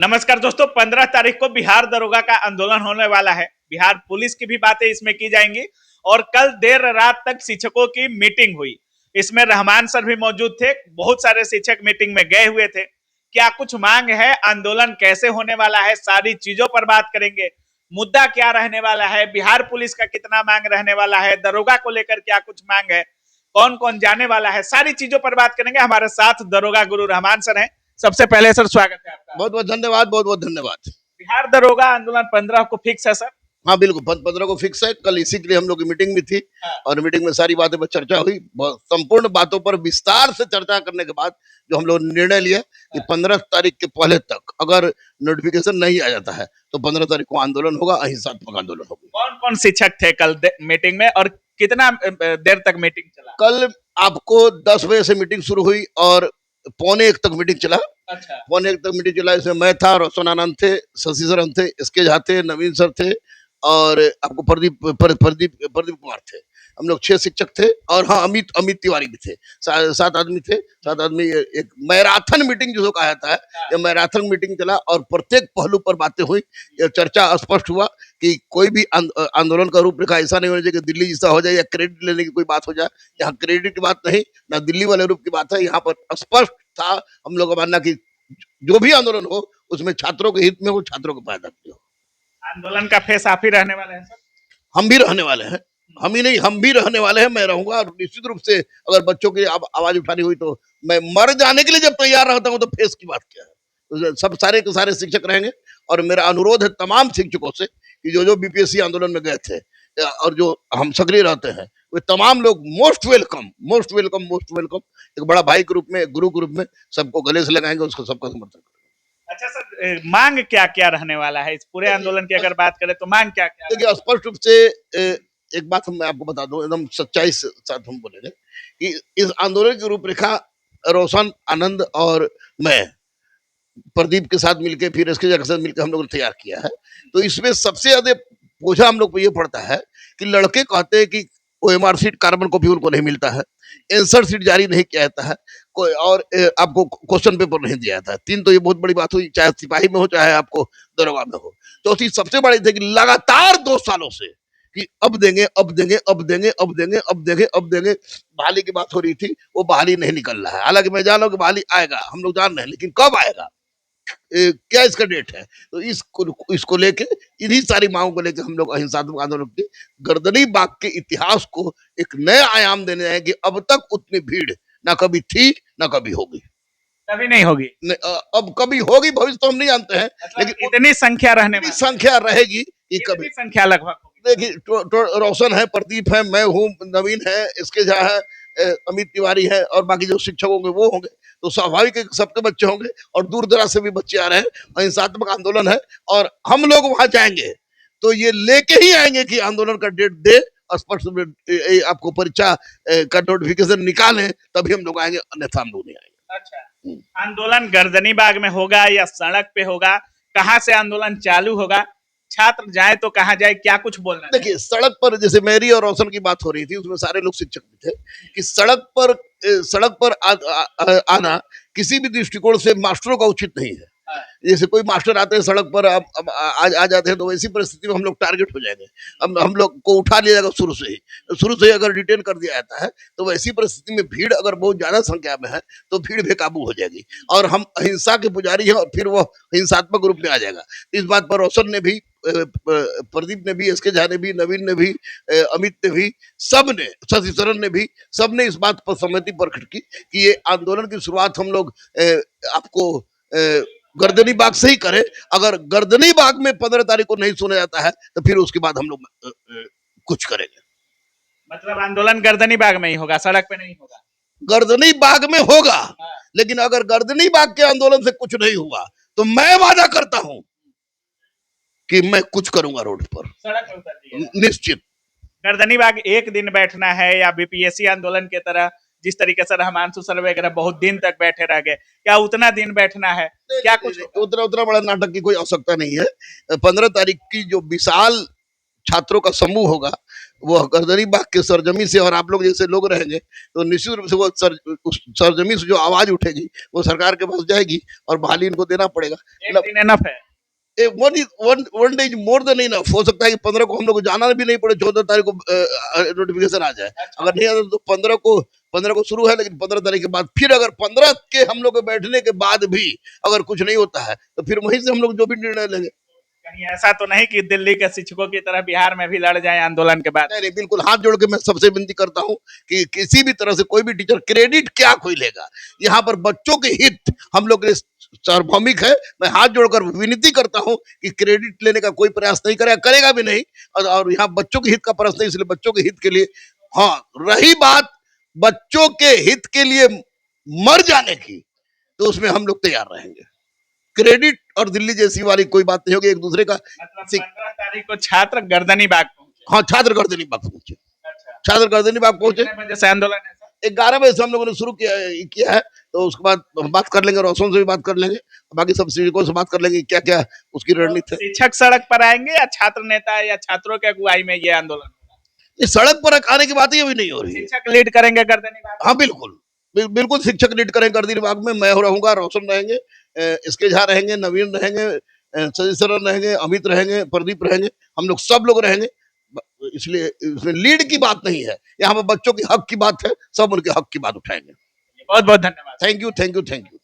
नमस्कार दोस्तों, 15 तारीख को बिहार दरोगा का आंदोलन होने वाला है। बिहार पुलिस की भी बातें इसमें की जाएंगी और कल देर रात तक शिक्षकों की मीटिंग हुई। इसमें रहमान सर भी मौजूद थे। बहुत सारे शिक्षक मीटिंग में गए हुए थे। क्या कुछ मांग है, आंदोलन कैसे होने वाला है, सारी चीजों पर बात करेंगे। मुद्दा क्या रहने वाला है, बिहार पुलिस का कितना मांग रहने वाला है, दरोगा को लेकर क्या कुछ मांग है, कौन कौन जाने वाला है, सारी चीजों पर बात करेंगे। हमारे साथ दरोगा गुरु रहमान सर हैं। सबसे पहले सर स्वागत है आपका। बहुत बहुत धन्यवाद, बहुत बहुत धन्यवाद। बिहार दरोगा आंदोलन 15 को फिक्स है सर? हाँ बिल्कुल, 15 को फिक्स है। कल इसी के लिए हम लोग की मीटिंग भी थी। हाँ। और मीटिंग में सारी बातें पर चर्चा हुई। संपूर्ण बातों पर विस्तार से चर्चा करने के बाद जो हम लोग निर्णय लिया कि 15 तारीख के पहले तक अगर नोटिफिकेशन नहीं आ जाता है तो 15 तारीख को आंदोलन होगा, अहिंसात्मक आंदोलन होगा। कौन कौन शिक्षक थे कल मीटिंग में और कितना देर तक मीटिंग चला? कल आपको 10 बजे से मीटिंग शुरू हुई और 12:45 तक मीटिंग चला। अच्छा। 12:45 तक मीटिंग चला। इसमें मैं था, रोशन आनंद थे, शशि सर हम थे, इसके झा थे, नवीन सर थे और आपको प्रदीप कुमार थे। हम लोग 6 शिक्षक थे और हाँ अमित तिवारी भी थे। 7 आदमी थे। 7 आदमी एक मैराथन मीटिंग जो कहा जाता है, ये मैराथन मीटिंग चला और प्रत्येक पहलू पर बातें हुई। ये चर्चा स्पष्ट हुआ कि कोई भी आंदोलन का रूपरेखा ऐसा नहीं होना चाहिए कि दिल्ली जैसा हो जाए या क्रेडिट लेने की कोई बात हो जाए। यहाँ क्रेडिट की बात नहीं, ना दिल्ली वाले रूप की बात है। यहाँ पर स्पष्ट था हम लोग का मानना कि जो भी आंदोलन हो उसमें छात्रों के हित में हो, छात्रों को फायदा हो। आंदोलन का फेस आप ही रहने वाले हैं सर? हम भी रहने वाले हैं। हम ही नहीं, हम भी रहने वाले हैं। मैं रहूंगा और निश्चित रूप से अगर बच्चों की आवाज उठानी हुई तो मैं मर जाने के लिए जब तैयार रहता हूं तो फेस की बात क्या है। तो सब सारे के सारे शिक्षक रहेंगे और मेरा अनुरोध है तमाम शिक्षकों से कि जो जो बीपीएससी आंदोलन में गए थे और जो हम सक्रिय रहते हैं वे तमाम लोग most welcome, most welcome, most welcome. एक बड़ा भाई के रूप में, गुरु के रूप में सबको गले से लगाएंगे, उसको सबका समर्थन करेंगे। अच्छा सर, मांग क्या क्या रहने वाला है इस पूरे आंदोलन की अगर बात करें तो मांग क्या क्या? देखिए स्पष्ट रूप से एक बात मैं आपको बता दूं, एकदम सच्चाई से साथ हम बोलेंगे कि इस आंदोलन की रूपरेखा रोशन आनंद और मैं प्रदीप के साथ मिलकर, फिर इसके साथ मिलकर हम लोगों ने तैयार किया है। तो इसमें सबसे ज्यादा बोझा हम लोग को ये पड़ता है कि लड़के कहते हैं कि ओएमआर सीट, कार्बन कॉपी उनको नहीं मिलता है, आंसर सीट जारी नहीं किया जाता है, कोई और आपको क्वेश्चन पेपर नहीं दिया जाता है। 3 तो ये बहुत बड़ी बात हुई, चाहे सिपाही में हो चाहे आपको दरोगा में हो। चौथी सबसे बड़ी थी कि लगातार 2 सालों से कि अब देंगे, अब देंगे, अब देंगे, अब देंगे, अब देंगे, अब देंगे। बहाली की बात हो रही थी, वो बहाली नहीं निकल रहा है। हालांकि मैं जान रहा हूँ कि बहाली आएगा, हम लोग जान रहे हैं, लेकिन कब आएगा, क्या इसका डेट है। तो इसको लेके, इन्हीं सारी मांगों को लेकर हम लोग अहिंसात्मक आंदोलन के गर्दनी बाग के इतिहास को एक नया आयाम देने आए कि अब तक उतनी भीड़ ना कभी थी ना कभी होगी। कभी नहीं होगी। अब कभी होगी भविष्य तो हम नहीं जानते हैं, लेकिन इतनी संख्या रहने वाली, संख्या रहेगी कि कभी संख्या लगभग होगी। देखिए रोशन है, प्रदीप है, मैं हूँ, नवीन है, इसके जहाँ है, अमित तिवारी है और बाकी जो शिक्षक होंगे वो होंगे। तो स्वाभाविक है सबके बच्चे होंगे और दूर दराज से भी बच्चे आ रहे हैं। अहिंसात्मक आंदोलन है और हम लोग वहां जाएंगे तो ये लेके ही आएंगे कि आंदोलन का डेट दे, स्पष्ट आपको परीक्षा का नोटिफिकेशन निकालें, तभी हम लोग आएंगे, अन्यथा हम लोग नहीं आएंगे। अच्छा, आंदोलन गर्दनी बाग में होगा या सड़क पे होगा? कहाँ से आंदोलन चालू होगा? छात्र जाए तो कहाँ जाए, क्या कुछ बोलना? देखिए सड़क पर, जैसे मेरी और रोशन की बात हो रही थी, उसमें सारे लोग शिक्षक भी थे कि सड़क पर आना किसी भी दृष्टिकोण से मास्टरों का उचित नहीं है। जैसे कोई मास्टर आते हैं सड़क पर अब आ जाते हैं तो वैसी परिस्थिति में हम लोग टारगेट हो जाएंगे। हम लोग को उठा लिया जाएगा शुरू से ही अगर डिटेन कर दिया जाता है तो वैसी परिस्थिति में भीड़ अगर बहुत ज्यादा संख्या में है तो भीड़ बेकाबू हो जाएगी और हम अहिंसा के पुजारी हैं और फिर वो हिंसात्मक रूप में आ जाएगा। इस बात पर रोशन ने भी, प्रदीप ने भी, इसके झा ने भी, नवीन ने भी, अमित ने भी, सब ने, शशि सरन ने भी, सब ने इस बात पर सहमति प्रकट की कि ये आंदोलन की शुरुआत हम लोग आपको गर्दनी बाग से ही करें। अगर गर्दनी बाग में 15 तारीख को नहीं सुना जाता है तो फिर उसके बाद हम लोग कुछ करेंगे। मतलब आंदोलन गर्दनी बाग में ही होगा, सड़क पे नहीं होगा? गर्दनी बाग में होगा। लेकिन अगर गर्दनी बाग के आंदोलन से कुछ नहीं हुआ तो मैं वादा करता हूं कि मैं कुछ करूंगा रोड पर, सड़क पे उतर दिया निश्चित। गर्दनी बाग एक दिन बैठना है या बीपीएससी आंदोलन की तरह जिस तरीके से रहमानसु सर वगैरह बहुत दिन तक बैठे रह गए, क्या उतना दिन बैठना है? क्या कुछ उतना बड़ा नाटक की कोई आवश्यकता नहीं है। 15 तारीख की जो विशाल छात्रों का समूह होगा वो गर्दनी बाग के सरजमी से और आप लोग जैसे लोग रहेंगे तो निश्चित रूप से वो उस सरजमी से जो आवाज उठेगी वो सरकार के पास जाएगी और बहाली इनको देना पड़ेगा। एक दिन एनफ है। One day is more than enough. हो सकता है कि 15 को हम लोग को जाना भी नहीं पड़े, 14 तारीख को नोटिफिकेशन आ जाए। अच्छा। अगर नहीं आता तो 15 को शुरू है, लेकिन 15 तारीख के बाद फिर अगर 15 के हम लोग के बैठने के बाद भी अगर कुछ नहीं होता है तो फिर वहीं से हम लोग जो भी निर्णय लेंगे। कहीं ऐसा तो नहीं कि दिल्ली के शिक्षकों की तरह बिहार में भी लड़ जाए आंदोलन के बाद? नहीं नहीं, बिल्कुल हाथ जोड़ के मैं सबसे विनती करता हूं कि किसी भी तरह से कोई भी टीचर क्रेडिट क्या कोई लेगा। यहाँ पर बच्चों के हित हम लोग के लिए सार्वभौमिक है। मैं हाथ जोड़कर विनती करता हूं कि क्रेडिट लेने का कोई प्रयास नहीं करेगा, करेगा भी नहीं। और यहाँ बच्चों के हित का प्रश्न है, इसलिए बच्चों के हित के लिए, हाँ रही बात बच्चों के हित के लिए मर जाने की, तो उसमें हम लोग तैयार रहेंगे। क्रेडिट और दिल्ली जैसी वाली कोई बात नहीं होगी। एक दूसरे का मतलब 15 तारीख को छात्र गर्दनी बाग पहुंचे? हाँ, छात्र गर्दनी बाग पहुंचे। अच्छा। छात्र गर्दनी बाग पहुंचे। कितने बजे से आंदोलन है सर? 11 बजे से हम लोगों ने शुरू किया है। तो उसके बाद हम बात कर लेंगे, रोशन से भी बात कर लेंगे, बाकी सब शिक्षकों से बात कर लेंगे क्या क्या उसकी तो रणनीति है। शिक्षक सड़क पर आएंगे या छात्र नेता या छात्रों के अगुवाई में ये आंदोलन होगा? ये सड़क पर आने की बात ही अभी नहीं हो रही है। शिक्षक लीड करेंगे गर्दनी बाग? हाँ बिल्कुल, बिल्कुल शिक्षक लीड करेंगे गर्दनी बाग में। मैं रहूंगा, रोशन रहेंगे, इसके झा रहेंगे, नवीन रहेंगे, सजी सरन रहेंगे, अमित रहेंगे, प्रदीप रहेंगे, हम लोग सब लोग रहेंगे। इसलिए इसमें लीड की बात नहीं है, यहाँ पर बच्चों के हक की बात है। सब उनके हक की बात उठाएंगे। बहुत बहुत धन्यवाद। Thank you, thank you, thank you.